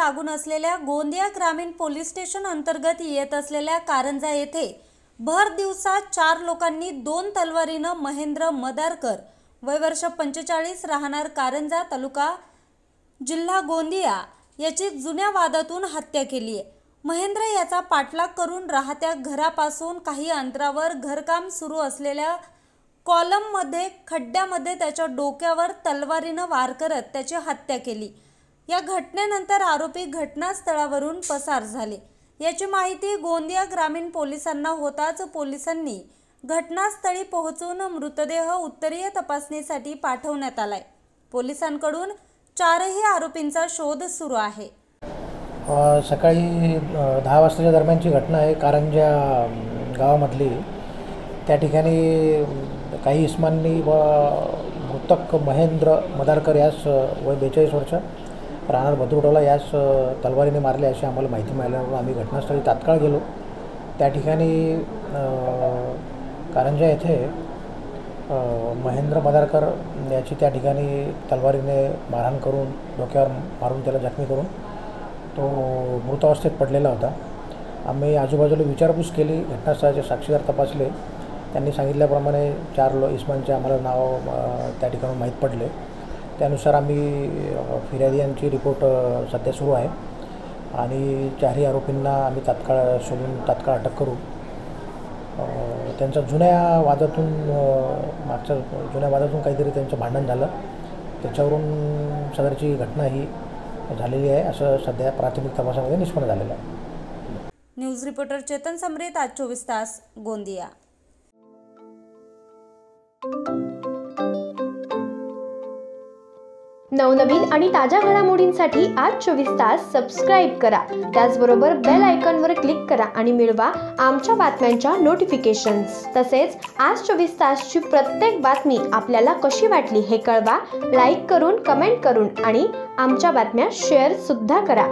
लागून असलेल्या गोंदिया ग्रामीण पोलीस स्टेशन अंतर्गत येत असलेल्या कारंजा येथे भर दिवसा 4 लोकांनी 2 तलवारीनं महेंद्र मदारकर वय वर्ष 45 राहणार कारंजा तालुका जिल्हा गोंदिया याची जुन्या वादातून हत्या केली आहे। महेंद्र याचा पाठलाग करून राहत्या घरापासून काही अंतरावर घरकाम सुरू असलेल्या कॉलममध्ये खड्ड्यामध्ये त्याच्या डोक्यावर तलवारीनं वार करत त्याची हत्या केली। या घटनेनंतर आरोपी घटनास्थळावरून पसार झाले। याची माहिती गोंदिया ग्रामीण पोलिसांना होताच पोलिसांनी घटनास्थळी पोहोचून मृतदेह उत्तरीय तपासणीसाठी पाठवण्यात आलाय। पोलिसांकडून 4ही आरोपींचा शोध सुरू आहे। सकाळी 10 वाजताच्या दरम्यानची घटना आहे। कारंजा गावामधली त्या ठिकाणी काही इसमांनी मृतक महेंद्र मदारकर यास वय 42 वर्ष राहणार भद्रुटोला यास तलवारीने मारले अशी आम्हाला माहिती मिळाल्यावर आम्ही घटनास्थळी तात्काळ गेलो। त्या ठिकाणी कारंजा येथे महेंद्र मदारकर याची त्या ठिकाणी तलवारीने मारहाण करून डोक्यावर मारून त्याला जखमी करून तो मृत अवस्थेत पडलेला होता। आम्ही आजूबाजूला विचारपूस केली, घटनास्थळाचे साक्षीदार तपासले। त्यांनी सांगितल्याप्रमाणे 4 इसमांचे आम्हाला नाव त्या ठिकाणी माहीत पडले। त्यानुसार आम्ही फिर्यादियांची रिपोर्ट सध्या सुरू आहे आणि 4ही आरोपींना आम्ही तात्काळ शोधून तात्काळ अटक करू। त्यांच्या मागच्या जुन्या वादातून काहीतरी त्यांचं भांडण झालं, त्याच्यावरून सदरची घटना ही झालेली आहे असं सध्या प्राथमिक तपासामध्ये निष्पन्न झालेलं आहे। न्यूज रिपोर्टर चेतन समरीत, आज 24 तास, गोंदिया। नवनवीन आणि ताज्या घडामोडींसाठी आज 24 तास सबस्क्राईब करा। त्याचबरोबर बेल आयकॉनवर क्लिक करा आणि मिळवा आमच्या बातम्यांच्या नोटिफिकेशन्स। तसेच आज 24 तासची प्रत्येक बातमी आपल्याला कशी वाटली हे कळवा, लाईक करून, कमेंट करून आणि आमच्या बातम्या शेअर सुद्धा करा।